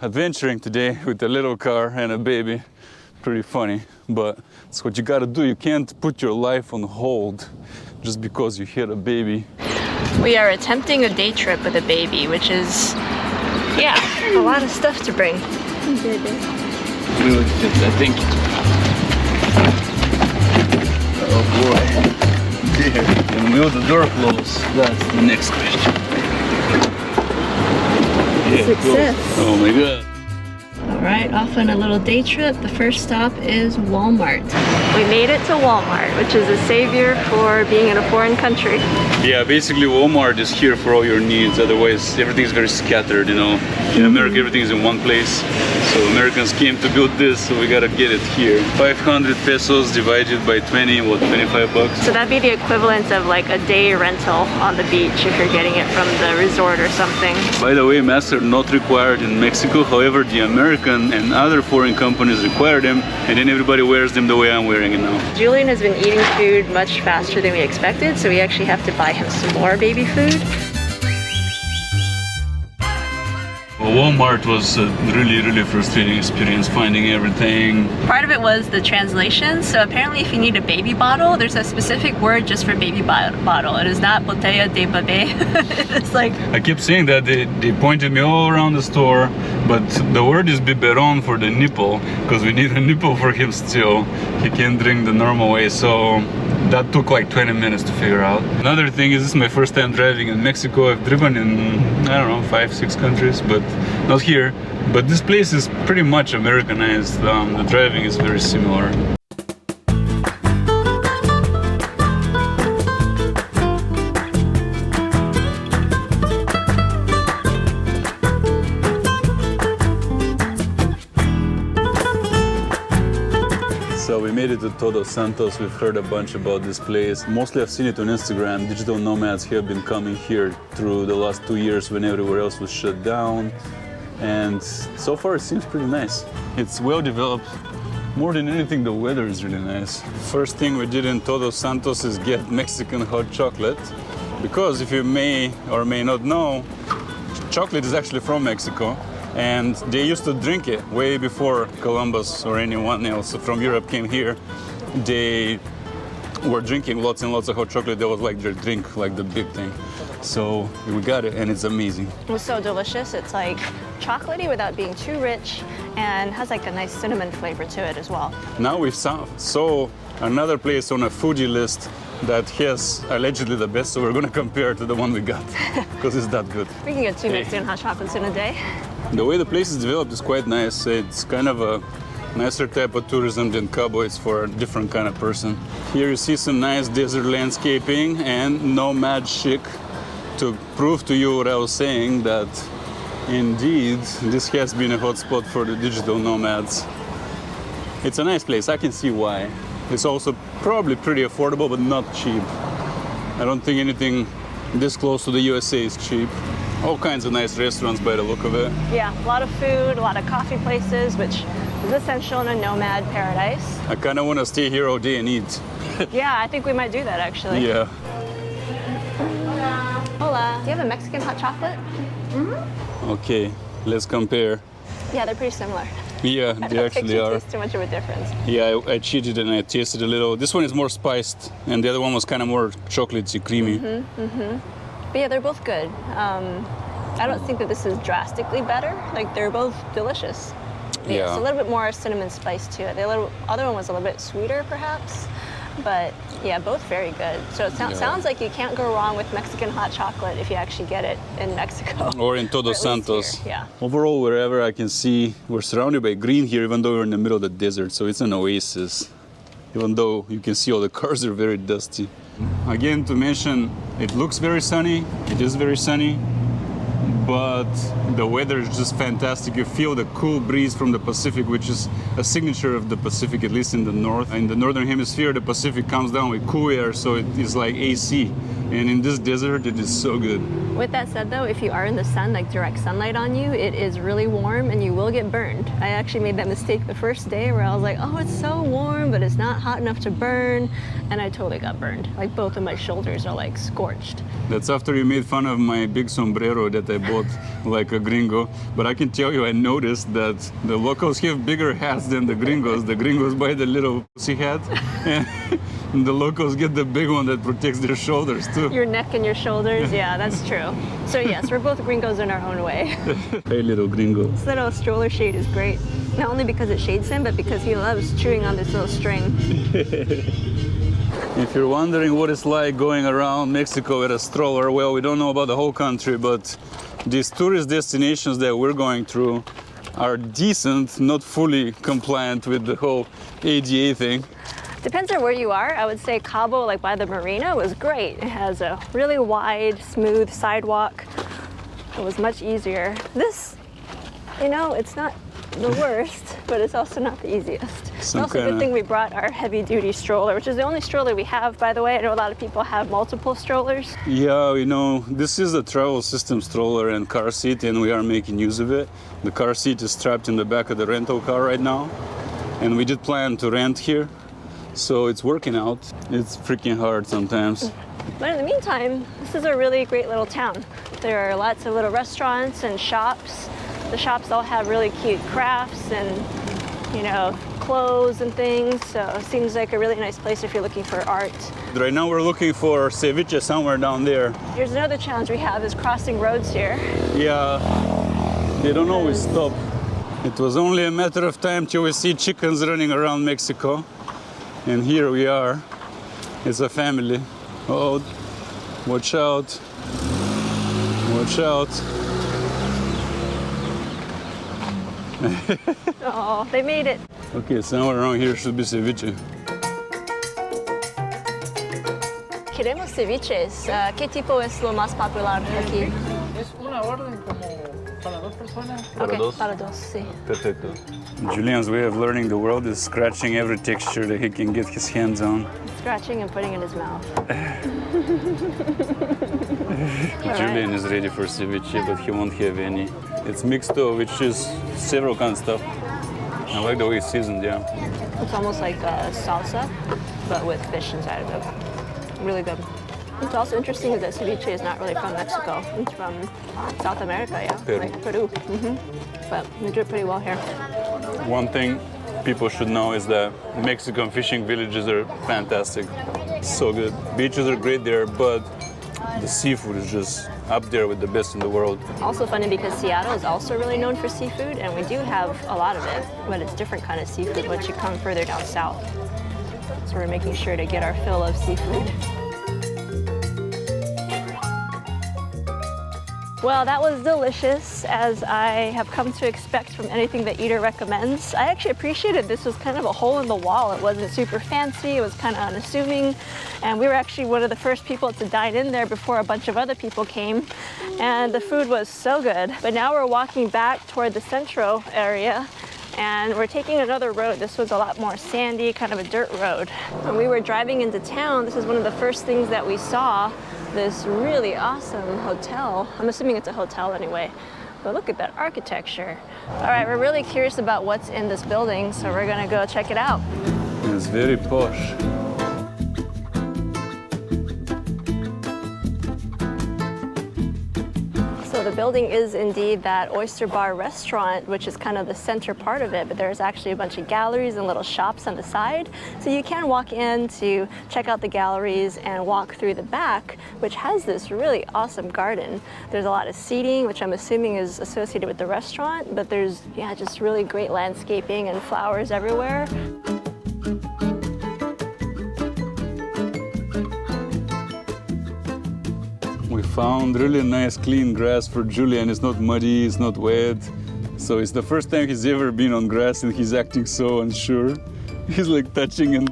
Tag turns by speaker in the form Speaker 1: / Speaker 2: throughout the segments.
Speaker 1: Adventuring today with a little car and a baby. Pretty funny, but it's what you gotta do. You can't put your life on hold just because you hit a baby.
Speaker 2: We are attempting a day trip with a baby, which is, yeah, a lot of stuff to bring.
Speaker 1: Really fit, I think. Oh boy. There. And will the door close? That's the next question. Yeah,
Speaker 2: Success.
Speaker 1: close. Oh my god.
Speaker 2: Alright, off on a little day trip. The first stop is Walmart. We made it to Walmart, which is a savior for being in a foreign country.
Speaker 1: Yeah, basically Walmart is here for all your needs, otherwise everything's very scattered, you know. In America everything is in one place, so Americans came to build this, so we gotta get it here. 500 pesos divided by 20, what, 25 bucks?
Speaker 2: So that'd be the equivalent of like a day rental on the beach if you're getting it from the resort or something.
Speaker 1: By the way, masks are not required in Mexico, however the American and other foreign companies require them, and then everybody wears them the way I'm wearing it now.
Speaker 2: Julian has been eating food much faster than we expected, so we actually have to buy him some more baby food.
Speaker 1: Well, Walmart was a really frustrating experience finding everything.
Speaker 2: Part of it was the translation, so apparently if you need a baby bottle, there's a specific word just for baby bottle. It is not botella de bebé. It's like... I
Speaker 1: kept saying that, they pointed me all around the store, but the word is biberon for the nipple, because we need a nipple for him still. He can't drink the normal way, so that took like 20 minutes to figure out. Another thing is, this is my first time driving in Mexico. I've driven in, I don't know, 5-6 countries, but not here. But this place is pretty much Americanized. The driving is very similar. So we made it to Todos Santos. We've heard a bunch about this place. Mostly I've seen it on Instagram. Digital nomads have been coming here through the last 2 years when everywhere else was shut down. And so far it seems pretty nice. It's well developed. More than anything, the weather is really nice. First thing we did in Todos Santos is get Mexican hot chocolate. Because if you may or may not know, chocolate is actually from Mexico. And they used to drink it way before Columbus or anyone else from Europe came here. They were drinking lots and lots of hot chocolate. That was like their drink, like the big thing. So we got it, and it's amazing.
Speaker 2: It was so delicious. It's like chocolatey without being too rich, and has like a nice cinnamon flavor to it as well.
Speaker 1: Now we saw another place on a foodie list that has allegedly the best, so we're gonna compare to the one we got, because it's that good.
Speaker 2: We can get 2 Mexican hot chocolates in a day.
Speaker 1: The way the place is developed is quite nice. It's kind of a nicer type of tourism than Cabo. It's for a different kind of person. Here you see some nice desert landscaping and nomad chic to prove to you what I was saying, that indeed this has been a hot spot for the digital nomads. It's a nice place. I can see why. It's also probably pretty affordable, but not cheap. I don't think anything this close to the USA is cheap. All kinds of nice restaurants by the look of it.
Speaker 2: Yeah, a lot of food, a lot of coffee places, which is essential in a nomad paradise.
Speaker 1: I kind of want to stay here all day and eat.
Speaker 2: Yeah, I think we might do that actually.
Speaker 1: Yeah.
Speaker 2: Hola. Do you have a Mexican hot chocolate? Mm-hmm.
Speaker 1: Okay, let's compare.
Speaker 2: Yeah, they're pretty similar.
Speaker 1: Yeah, they actually are.
Speaker 2: Taste too much of a difference.
Speaker 1: Yeah, I cheated and I tasted a little. This one is more spiced, and the other one was kind of more chocolatey, creamy.
Speaker 2: But yeah, they're both good. I don't think that this is drastically better. Like, they're both delicious.
Speaker 1: Yeah.
Speaker 2: It's a little bit more cinnamon spice to it. The other one was a little bit sweeter, perhaps. But yeah, both very good. So it sounds like you can't go wrong with Mexican hot chocolate if you actually get it in Mexico.
Speaker 1: Or in Todos Santos.
Speaker 2: Yeah.
Speaker 1: Overall, wherever I can see, we're surrounded by green here, even though we're in the middle of the desert. So it's an oasis. Even though you can see all the cars are very dusty. Again, to mention, it looks very sunny. It is very sunny. But the weather is just fantastic. You feel the cool breeze from the Pacific, which is a signature of the Pacific, at least in the north. In the northern hemisphere, the Pacific comes down with cool air, so it is like AC. And in this desert, it is so good.
Speaker 2: With that said though, if you are in the sun, like direct sunlight on you, it is really warm and you will get burned. I actually made that mistake the first day where I was like, oh, it's so warm, but it's not hot enough to burn. And I totally got burned. Like both of my shoulders are like scorched.
Speaker 1: That's after you made fun of my big sombrero that I bought like a gringo. But I can tell you, I noticed that the locals have bigger hats than the gringos. The gringos buy the little pussy hat. And the locals get the big one that protects their shoulders too.
Speaker 2: Your neck and your shoulders, yeah, that's true. So yes, we're both gringos in our own way.
Speaker 1: Hey, little gringo.
Speaker 2: This little stroller shade is great. Not only because it shades him, but because he loves chewing on this little string.
Speaker 1: If you're wondering what it's like going around Mexico with a stroller, well, we don't know about the whole country, but these tourist destinations that we're going through are decent, not fully compliant with the whole ADA thing.
Speaker 2: Depends on where you are. I would say Cabo, like by the marina, was great. It has a really wide, smooth sidewalk. It was much easier. This, you know, it's not the worst, but it's also not the easiest. It's also a good thing we brought our heavy-duty stroller, which is the only stroller we have, by the way. I know a lot of people have multiple strollers.
Speaker 1: Yeah, you know, this is a travel system stroller and car seat, and we are making use of it. The car seat is strapped in the back of the rental car right now, and we did plan to rent here. So it's working out. It's freaking hard sometimes.
Speaker 2: But in the meantime, this is a really great little town. There are lots of little restaurants and shops. The shops all have really cute crafts and, you know, clothes and things. So it seems like a really nice place if you're looking for art.
Speaker 1: Right now we're looking for ceviche somewhere down there.
Speaker 2: Here's another challenge we have is crossing roads here.
Speaker 1: Yeah, they don't always stop. It was only a matter of time till we see chickens running around Mexico. And here we are. It's a family. Oh, watch out. Watch out.
Speaker 2: Oh, they made it.
Speaker 1: Okay, somewhere around here should be ceviche.
Speaker 2: Queremos ceviches. ¿Qué tipo es lo más popular aquí?
Speaker 3: Es una orden como para dos personas.
Speaker 2: Okay,
Speaker 1: dos?
Speaker 2: para dos, sí.
Speaker 1: Perfecto. Julian's way of learning the world is scratching every texture that he can get his hands on.
Speaker 2: Scratching and putting in his mouth.
Speaker 1: Julian is ready for ceviche, but he won't have any. It's mixto, which is several kinds of stuff. I like the way it's seasoned, yeah.
Speaker 2: It's almost like salsa, but with fish inside of it. Really good. What's also interesting is that ceviche is not really from Mexico. It's from South America, yeah,
Speaker 1: Peru.
Speaker 2: like Peru. But we do it pretty well here.
Speaker 1: One thing people should know is that Mexican fishing villages are fantastic. So good. Beaches are great there, but the seafood is just up there with the best in the world.
Speaker 2: Also funny because Seattle is also really known for seafood, and we do have a lot of it, but it's different kind of seafood once you come further down south. So we're making sure to get our fill of seafood. Well, that was delicious, as I have come to expect from anything that Eater recommends. I actually appreciated this was kind of a hole in the wall. It wasn't super fancy, it was kind of unassuming, and we were actually one of the first people to dine in there before a bunch of other people came, and the food was so good. But now we're walking back toward the Centro area, and we're taking another road. This was a lot more sandy, kind of a dirt road. When we were driving into town, this is one of the first things that we saw. This really awesome hotel. I'm assuming it's a hotel anyway, but look at that architecture. All right, we're really curious about what's in this building, so we're gonna go check it out.
Speaker 1: It's very posh.
Speaker 2: So the building is indeed that oyster bar restaurant, which is kind of the center part of it, but there's actually a bunch of galleries and little shops on the side. So you can walk in to check out the galleries and walk through the back, which has this really awesome garden. There's a lot of seating, which I'm assuming is associated with the restaurant, but there's, yeah, just really great landscaping and flowers everywhere.
Speaker 1: We found really nice clean grass for Julian. It's not muddy, it's not wet. So it's the first time he's ever been on grass and he's acting so unsure. He's like touching and...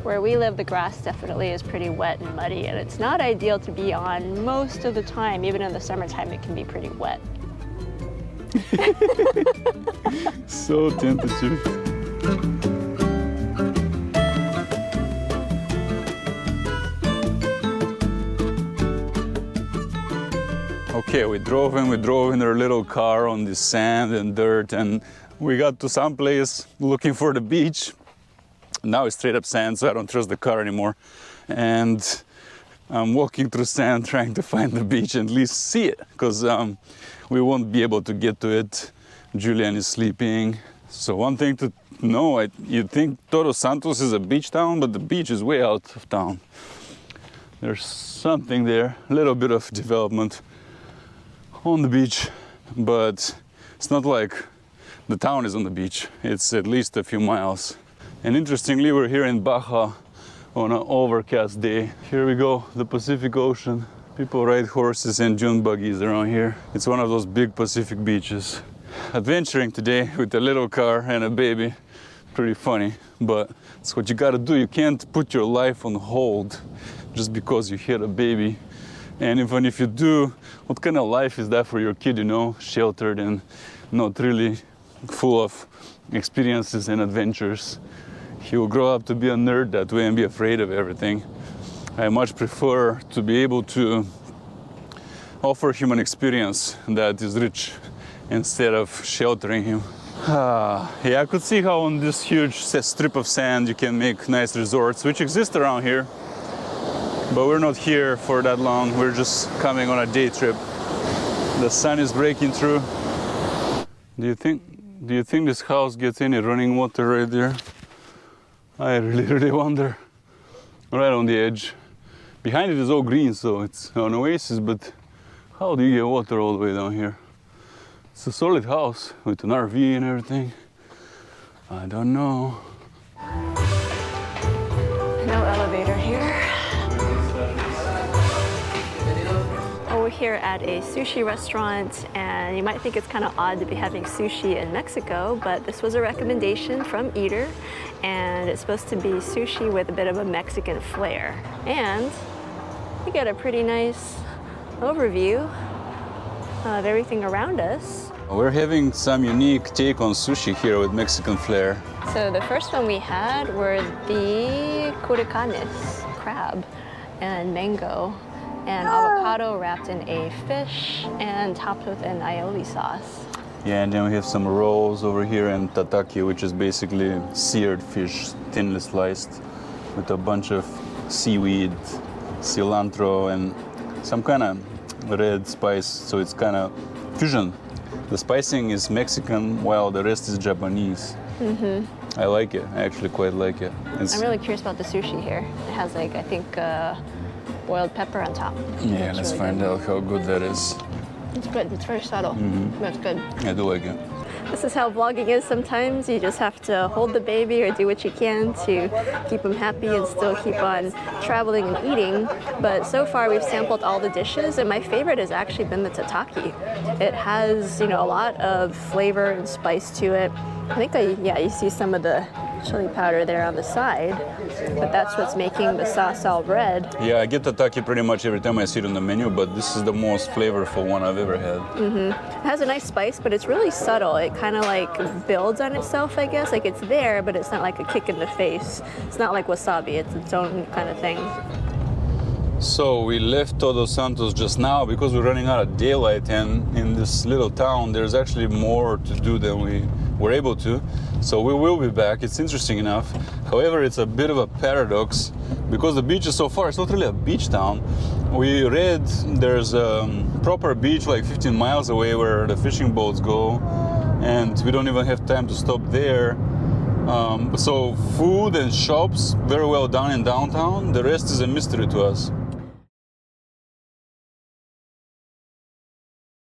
Speaker 2: Where we live, the grass definitely is pretty wet and muddy, and it's not ideal to be on most of the time. Even in the summertime, it can be pretty wet.
Speaker 1: So tentative. Okay, we drove in our little car on the sand and dirt, and we got to some place looking for the beach. Now it's straight up sand, so I don't trust the car anymore. And I'm walking through sand trying to find the beach and at least see it, because we won't be able to get to it. Julian is sleeping. So one thing to know, you'd think Todos Santos is a beach town, but the beach is way out of town. There's something there, a little bit of development on the beach, but it's not like the town is on the beach. It's at least a few miles. And interestingly, we're here in Baja on an overcast day. Here we go, the Pacific Ocean. People ride horses and dune buggies around here. It's one of those big Pacific beaches. Adventuring today with a little car and a baby. Pretty funny, but it's what you gotta do. You can't put your life on hold just because you had a baby. And even if you do, what kind of life is that for your kid, you know? Sheltered and not really full of experiences and adventures. He will grow up to be a nerd that way and be afraid of everything. I much prefer to be able to offer him an experience that is rich instead of sheltering him. Yeah, I could see how on this huge strip of sand you can make nice resorts, which exist around here. But we're not here for that long. We're just coming on a day trip. The sun is breaking through. Do you think this house gets any running water right there? I really wonder. Right on the edge. Behind it is all green, so it's an oasis, but how do you get water all the way down here? It's a solid house with an RV and everything. I don't know.
Speaker 2: No elevator here. We're here at a sushi restaurant, and you might think it's kind of odd to be having sushi in Mexico, but this was a recommendation from Eater, and it's supposed to be sushi with a bit of a Mexican flair. And we get a pretty nice overview of everything around us.
Speaker 1: We're having some unique take on sushi here with Mexican flair.
Speaker 2: So the first one we had were the curacanes, crab, and mango, and avocado wrapped in a fish and topped with an aioli sauce.
Speaker 1: Yeah, and then we have some rolls over here and tataki, which is basically seared fish, thinly sliced, with a bunch of seaweed, cilantro, and some kind of red spice, so it's kind of fusion. The spicing is Mexican, while the rest is Japanese. Mm-hmm. I like it. I actually quite like it.
Speaker 2: I'm really curious about the sushi here. It has, like, I think, boiled pepper on top.
Speaker 1: Yeah, let's really find out how good that is.
Speaker 2: It's good. It's very subtle. Mm-hmm. That's good.
Speaker 1: I do like it.
Speaker 2: This is how vlogging is sometimes. You just have to hold the baby or do what you can to keep him happy and still keep on traveling and eating. But so far we've sampled all the dishes, and my favorite has actually been the tataki. It has, you know, a lot of flavor and spice to it. I think you see some of the chili powder there on the side, but that's what's making the sauce all red.
Speaker 1: Yeah, I get tataki pretty much every time I see it on the menu, but this is the most flavorful one I've ever had.
Speaker 2: Mm-hmm. It has a nice spice, but it's really subtle. It kind of like builds on itself, I guess. Like, it's there, but it's not like a kick in the face. It's not like wasabi. It's its own kind of thing.
Speaker 1: So we left Todos Santos just now because we're running out of daylight, and in this little town there's actually more to do than we were able to. So we will be back. It's interesting enough. However, it's a bit of a paradox because the beach is so far. It's not really a beach town. We read there's a proper beach like 15 miles away where the fishing boats go, and we don't even have time to stop there. So food and shops very well done in downtown. The rest is a mystery to us.